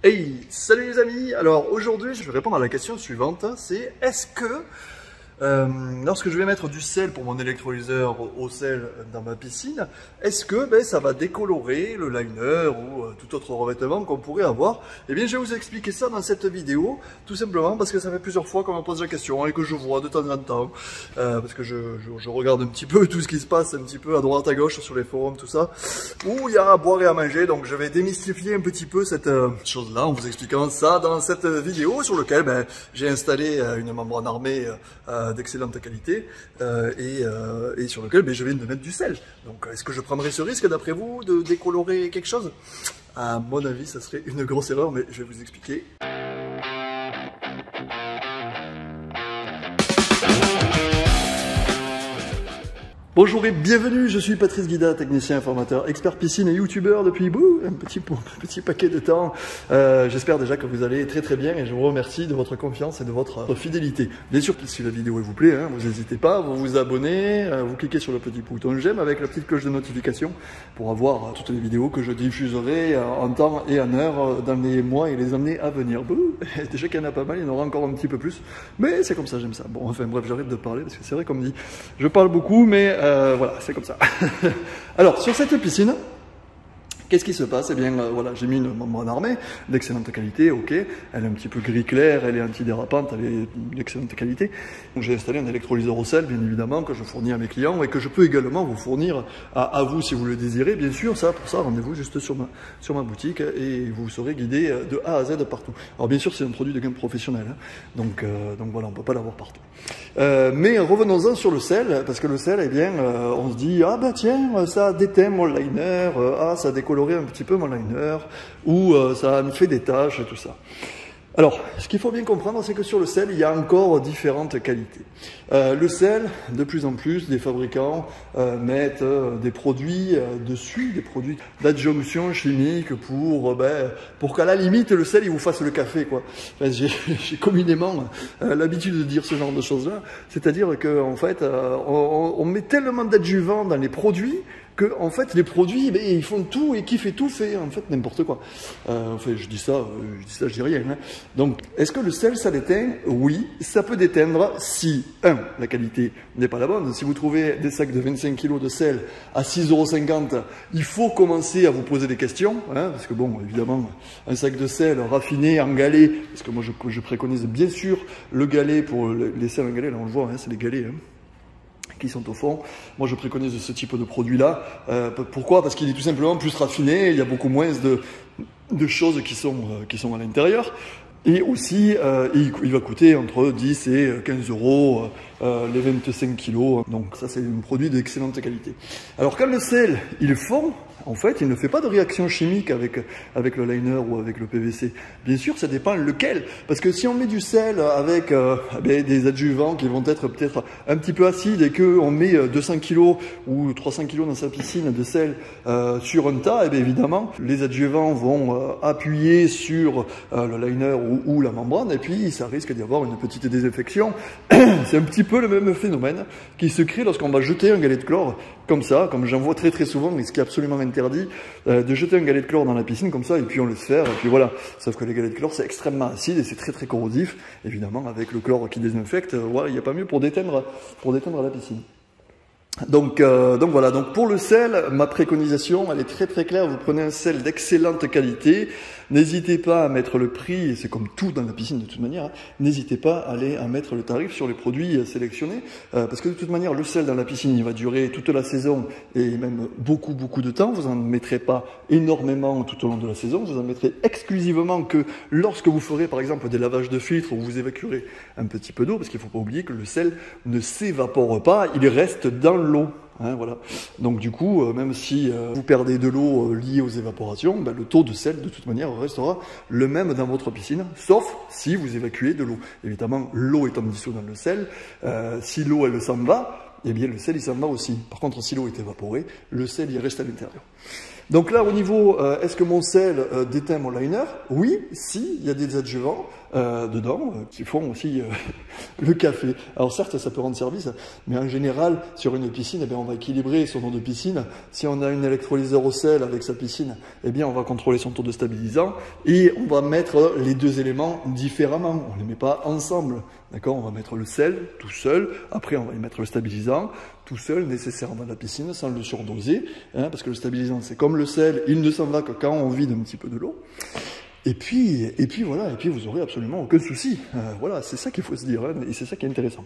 Hey, salut les amis. Alors aujourd'hui je vais répondre à la question suivante, c'est est-ce que lorsque je vais mettre du sel pour mon électrolyseur au sel dans ma piscine, est-ce que ça va décolorer le liner ou tout autre revêtement qu'on pourrait avoir? Eh bien je vais vous expliquer ça dans cette vidéo, tout simplement parce que ça fait plusieurs fois qu'on me pose la question et que je vois de temps en temps, parce que je regarde un petit peu tout ce qui se passe un petit peu à droite à gauche sur les forums, tout ça, où il y a à boire et à manger, donc je vais démystifier un petit peu cette chose-là en vous expliquant ça dans cette vidéo sur laquelle j'ai installé une membrane armée d'excellente qualité et sur lequel je viens de mettre du sel. Donc est-ce que je prendrai ce risque d'après vous de décolorer quelque chose? À mon avis ça serait une grosse erreur, mais je vais vous expliquer. Bonjour et bienvenue, je suis Patrice Guida, technicien informateur, expert piscine et youtubeur depuis un petit paquet de temps. J'espère déjà que vous allez très bien et je vous remercie de votre confiance et de votre fidélité. Bien sûr, si la vidéo vous plaît, vous n'hésitez pas, vous vous abonnez, vous cliquez sur le petit bouton j'aime avec la petite cloche de notification pour avoir toutes les vidéos que je diffuserai en temps et en heure dans les mois et les années à venir. Déjà qu'il y en a pas mal, il y en aura encore un petit peu plus, mais c'est comme ça, j'aime ça. Bon, enfin bref, j'arrête de parler parce que c'est vrai comme dit, je parle beaucoup, mais voilà, c'est comme ça. Alors, sur cette piscine, qu'est-ce qui se passe? Eh bien, voilà, j'ai mis une membrane armée d'excellente qualité, ok. Elle est un petit peu gris clair, elle est antidérapante, elle est d'excellente qualité. J'ai installé un électrolyseur au sel, bien évidemment, que je fournis à mes clients et que je peux également vous fournir à vous si vous le désirez. Bien sûr, pour ça, rendez-vous juste sur ma boutique et vous serez guidé de A à Z partout. Alors, bien sûr, c'est un produit de gamme professionnel, donc voilà, on ne peut pas l'avoir partout. Mais revenons-en sur le sel, parce que le sel, eh bien, on se dit, ah bah tiens, ça déteint mon liner, ça décolore un petit peu mon liner, ou ça me fait des taches et tout ça. Alors, ce qu'il faut bien comprendre, c'est que sur le sel, il y a encore différentes qualités. Le sel, de plus en plus, des fabricants mettent des produits dessus, des produits d'adjonction chimique pour qu'à la limite, le sel, il vous fasse le café, quoi. Enfin, j'ai communément l'habitude de dire ce genre de choses-là. C'est-à-dire qu'en fait, on met tellement d'adjuvants dans les produits que en fait les produits ils font tout et qui fait tout fait en fait n'importe quoi. Enfin je dis ça je dis rien. Donc est-ce que le sel ça déteint? Oui, ça peut déteindre si la qualité n'est pas la bonne. Si vous trouvez des sacs de 25 kg de sel à 6,50 €, il faut commencer à vous poser des questions, parce que bon évidemment un sac de sel raffiné en galets, parce que moi je préconise bien sûr le galet pour les sels en galets, là on le voit, c'est les galets qui sont au fond. Moi je préconise ce type de produit là. Pourquoi? Parce qu'il est tout simplement plus raffiné, il y a beaucoup moins de choses qui sont à l'intérieur. Et aussi, il va coûter entre 10 et 15 € les 25 kg. Donc ça, c'est un produit d'excellente qualité. Alors quand le sel, il fond, en fait, il ne fait pas de réaction chimique avec le liner ou avec le PVC. Bien sûr, ça dépend lequel. Parce que si on met du sel avec des adjuvants qui vont être peut-être un petit peu acides et qu'on met 200 kg ou 300 kg dans sa piscine de sel sur un tas, évidemment, les adjuvants vont appuyer sur le liner ou la membrane et puis ça risque d'y avoir une petite désinfection. C'est un petit peu le même phénomène qui se crée lorsqu'on va jeter un galet de chlore comme ça, comme j'en vois très souvent, mais ce qui est absolument interdit, de jeter un galet de chlore dans la piscine comme ça et puis on laisse faire et puis voilà. Sauf que les galets de chlore c'est extrêmement acide et c'est très corrosif. Évidemment avec le chlore qui désinfecte, il n'y a pas mieux pour déteindre la piscine. Donc voilà, donc pour le sel, ma préconisation, elle est très claire, vous prenez un sel d'excellente qualité, n'hésitez pas à mettre le prix, et c'est comme tout dans la piscine de toute manière, n'hésitez pas à aller à mettre le tarif sur les produits sélectionnés, parce que de toute manière, le sel dans la piscine, il va durer toute la saison, et même beaucoup de temps, vous n'en mettrez pas énormément tout au long de la saison, vous en mettrez exclusivement que lorsque vous ferez par exemple des lavages de filtres, où vous évacuerez un petit peu d'eau, parce qu'il ne faut pas oublier que le sel ne s'évapore pas, il reste dans l'eau. Voilà. Donc du coup, même si vous perdez de l'eau liée aux évaporations, le taux de sel de toute manière restera le même dans votre piscine, sauf si vous évacuez de l'eau. Évidemment, l'eau étant dissoute dans le sel, si l'eau elle s'en va, eh bien le sel il s'en va aussi. Par contre, si l'eau est évaporée, le sel il reste à l'intérieur. Donc là, au niveau, est-ce que mon sel déteint mon liner? Oui, si, il y a des adjuvants dedans qui font aussi le café. Alors certes, ça peut rendre service, mais en général, sur une piscine, eh bien, on va équilibrer son eau de piscine. Si on a un électrolyseur au sel avec sa piscine, eh bien, on va contrôler son taux de stabilisant et on va mettre les deux éléments différemment. On ne les met pas ensemble. D'accord? On va mettre le sel tout seul, après on va y mettre le stabilisant tout seul, nécessairement dans la piscine, sans le surdoser, hein, parce que le stabilisant, c'est comme le sel, il ne s'en va que quand on vide un petit peu de l'eau. Et puis voilà, et puis vous aurez absolument aucun souci. Voilà, c'est ça qu'il faut se dire, hein, et c'est ça qui est intéressant.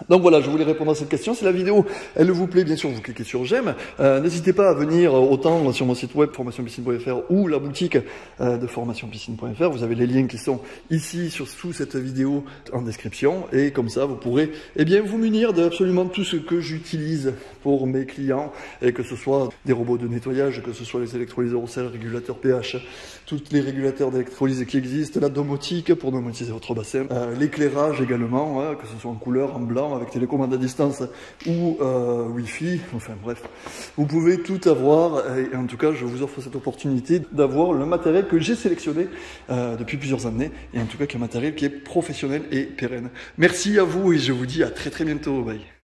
Donc voilà, je voulais répondre à cette question. Si la vidéo, elle vous plaît, bien sûr, vous cliquez sur j'aime. N'hésitez pas à venir autant sur mon site web formationpiscine.fr ou la boutique de formationpiscine.fr. Vous avez les liens qui sont ici sous cette vidéo en description. Et comme ça, vous pourrez vous munir d'absolument tout ce que j'utilise pour mes clients. Et que ce soit des robots de nettoyage, que ce soit les électrolyseurs au sel, régulateurs pH, tous les régulateurs d'électrolyse qui existent, la domotique pour domatiser votre bassin, l'éclairage également, hein, que ce soit en couleur, en blanc, avec télécommande à distance ou Wi-Fi, enfin bref, vous pouvez tout avoir et en tout cas je vous offre cette opportunité d'avoir le matériel que j'ai sélectionné depuis plusieurs années et en tout cas qui est un matériel qui est professionnel et pérenne. Merci à vous et je vous dis à très bientôt, bye.